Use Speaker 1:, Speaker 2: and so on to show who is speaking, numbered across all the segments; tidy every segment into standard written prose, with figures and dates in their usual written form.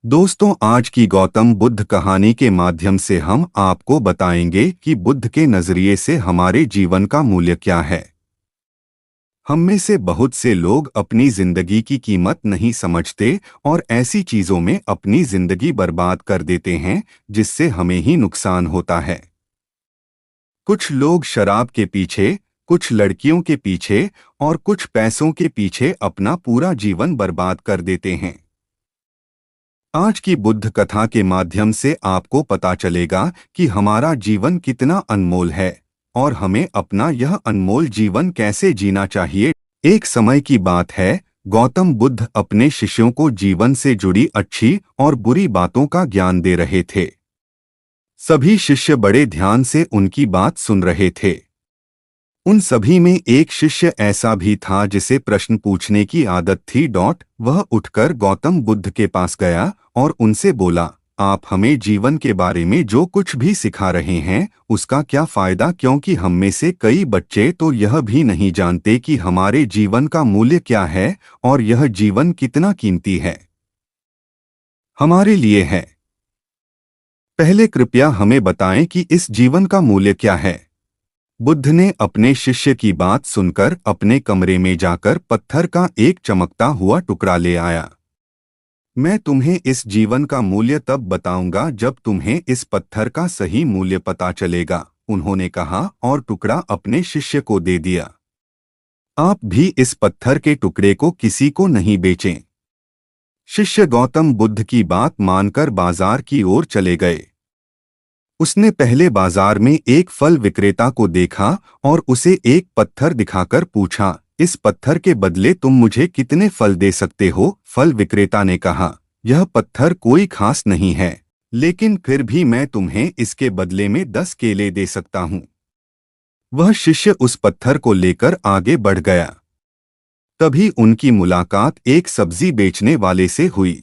Speaker 1: दोस्तों, आज की गौतम बुद्ध कहानी के माध्यम से हम आपको बताएंगे कि बुद्ध के नजरिए से हमारे जीवन का मूल्य क्या है। हम में से बहुत से लोग अपनी जिंदगी की कीमत नहीं समझते और ऐसी चीजों में अपनी जिंदगी बर्बाद कर देते हैं जिससे हमें ही नुकसान होता है। कुछ लोग शराब के पीछे, कुछ लड़कियों के पीछे और कुछ पैसों के पीछे अपना पूरा जीवन बर्बाद कर देते हैं। आज की बुद्ध कथा के माध्यम से आपको पता चलेगा कि हमारा जीवन कितना अनमोल है और हमें अपना यह अनमोल जीवन कैसे जीना चाहिए। एक समय की बात है, गौतम बुद्ध अपने शिष्यों को जीवन से जुड़ी अच्छी और बुरी बातों का ज्ञान दे रहे थे। सभी शिष्य बड़े ध्यान से उनकी बात सुन रहे थे। उन सभी में एक शिष्य ऐसा भी था जिसे प्रश्न पूछने की आदत थी। वह उठकर गौतम बुद्ध के पास गया और उनसे बोला, आप हमें जीवन के बारे में जो कुछ भी सिखा रहे हैं उसका क्या फायदा, क्योंकि हम में से कई बच्चे तो यह भी नहीं जानते कि हमारे जीवन का मूल्य क्या है और यह जीवन कितना कीमती है हमारे लिए है। पहले कृपया हमें बताएं कि इस जीवन का मूल्य क्या है। बुद्ध ने अपने शिष्य की बात सुनकर अपने कमरे में जाकर पत्थर का एक चमकता हुआ टुकड़ा ले आया। मैं तुम्हें इस जीवन का मूल्य तब बताऊंगा जब तुम्हें इस पत्थर का सही मूल्य पता चलेगा, उन्होंने कहा और टुकड़ा अपने शिष्य को दे दिया। आप भी इस पत्थर के टुकड़े को किसी को नहीं बेचें। शिष्य गौतम बुद्ध की बात मानकर बाजार की ओर चले गए। उसने पहले बाजार में एक फल विक्रेता को देखा और उसे एक पत्थर दिखाकर पूछा, इस पत्थर के बदले तुम मुझे कितने फल दे सकते हो? फल विक्रेता ने कहा, यह पत्थर कोई खास नहीं है, लेकिन फिर भी मैं तुम्हें इसके बदले में 10 केले दे सकता हूँ। वह शिष्य उस पत्थर को लेकर आगे बढ़ गया। तभी उनकी मुलाकात एक सब्जी बेचने वाले से हुई।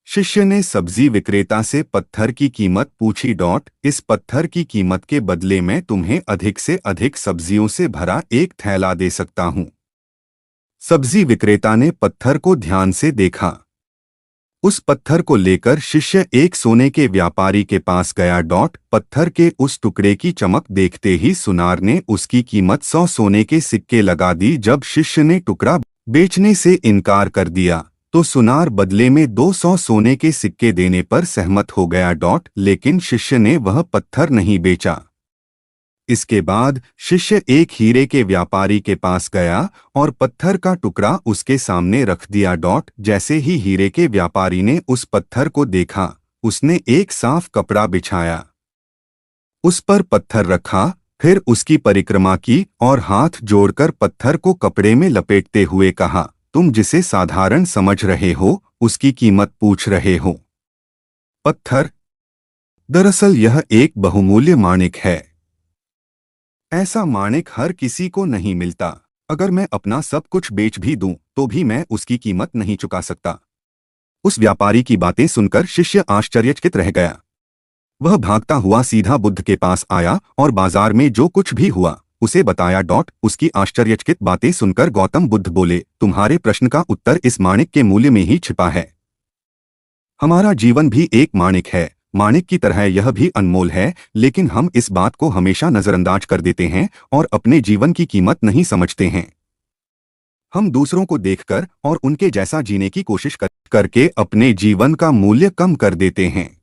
Speaker 1: शिष्य ने सब्जी विक्रेता से पत्थर की कीमत पूछी। इस पत्थर की कीमत के बदले मैं तुम्हें अधिक से अधिक सब्जियों से भरा एक थैला दे सकता हूँ। सब्जी विक्रेता ने पत्थर को ध्यान से देखा। उस पत्थर को लेकर शिष्य एक सोने के व्यापारी के पास गया। पत्थर के उस टुकड़े की चमक देखते ही सुनार ने उसकी कीमत 100 सोने के सिक्के लगा दी। जब शिष्य ने टुकड़ा बेचने से इनकार कर दिया तो सुनार बदले में 200 सोने के सिक्के देने पर सहमत हो गया। लेकिन शिष्य ने वह पत्थर नहीं बेचा। इसके बाद शिष्य एक हीरे के व्यापारी के पास गया और पत्थर का टुकड़ा उसके सामने रख दिया। जैसे ही हीरे के व्यापारी ने उस पत्थर को देखा, उसने एक साफ कपड़ा बिछाया, उस पर पत्थर रखा, फिर उसकी परिक्रमा की और हाथ जोड़कर पत्थर को कपड़े में लपेटते हुए कहा, तुम जिसे साधारण समझ रहे हो उसकी कीमत पूछ रहे हो। पत्थर, दरअसल यह एक बहुमूल्य माणिक है। ऐसा माणिक हर किसी को नहीं मिलता। अगर मैं अपना सब कुछ बेच भी दूं तो भी मैं उसकी कीमत नहीं चुका सकता। उस व्यापारी की बातें सुनकर शिष्य आश्चर्यचकित रह गया। वह भागता हुआ सीधा बुद्ध के पास आया और बाजार में जो कुछ भी हुआ उसे बताया। उसकी आश्चर्यचकित बातें सुनकर गौतम बुद्ध बोले, तुम्हारे प्रश्न का उत्तर इस माणिक के मूल्य में ही छिपा है। हमारा जीवन भी एक माणिक है, माणिक की तरह यह भी अनमोल है, लेकिन हम इस बात को हमेशा नजरअंदाज कर देते हैं और अपने जीवन की कीमत नहीं समझते हैं। हम दूसरों को देखकर और उनके जैसा जीने की कोशिश करके अपने जीवन का मूल्य कम कर देते हैं।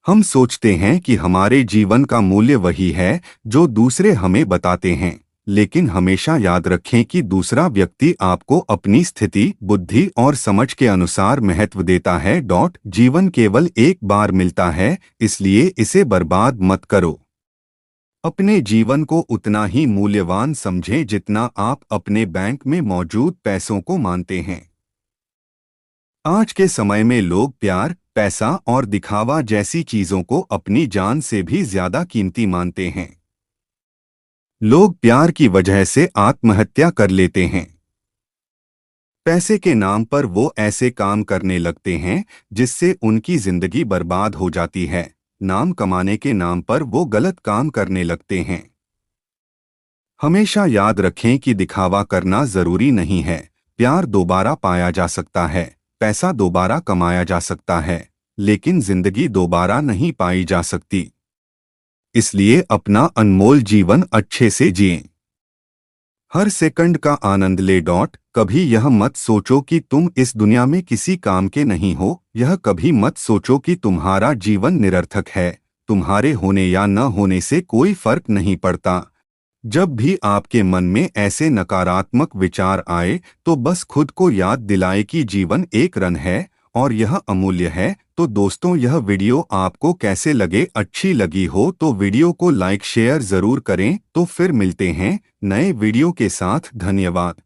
Speaker 1: हम सोचते हैं कि हमारे जीवन का मूल्य वही है जो दूसरे हमें बताते हैं, लेकिन हमेशा याद रखें कि दूसरा व्यक्ति आपको अपनी स्थिति, बुद्धि और समझ के अनुसार महत्व देता है। जीवन केवल एक बार मिलता है, इसलिए इसे बर्बाद मत करो। अपने जीवन को उतना ही मूल्यवान समझें जितना आप अपने बैंक में मौजूद पैसों को मानते हैं। आज के समय में लोग प्यार, पैसा और दिखावा जैसी चीजों को अपनी जान से भी ज्यादा कीमती मानते हैं। लोग प्यार की वजह से आत्महत्या कर लेते हैं। पैसे के नाम पर वो ऐसे काम करने लगते हैं जिससे उनकी जिंदगी बर्बाद हो जाती है। नाम कमाने के नाम पर वो गलत काम करने लगते हैं। हमेशा याद रखें कि दिखावा करना जरूरी नहीं है। प्यार दोबारा पाया जा सकता है, पैसा दोबारा कमाया जा सकता है, लेकिन जिंदगी दोबारा नहीं पाई जा सकती। इसलिए अपना अनमोल जीवन अच्छे से जिएं। हर सेकंड का आनंद ले। कभी यह मत सोचो कि तुम इस दुनिया में किसी काम के नहीं हो। यह कभी मत सोचो कि तुम्हारा जीवन निरर्थक है। तुम्हारे होने या न होने से कोई फर्क नहीं पड़ता। जब भी आपके मन में ऐसे नकारात्मक विचार आए तो बस खुद को याद दिलाए कि जीवन एक रन है और यह अमूल्य है। तो दोस्तों, यह वीडियो आपको कैसे लगे? अच्छी लगी हो तो वीडियो को लाइक शेयर जरूर करें। तो फिर मिलते हैं नए वीडियो के साथ। धन्यवाद।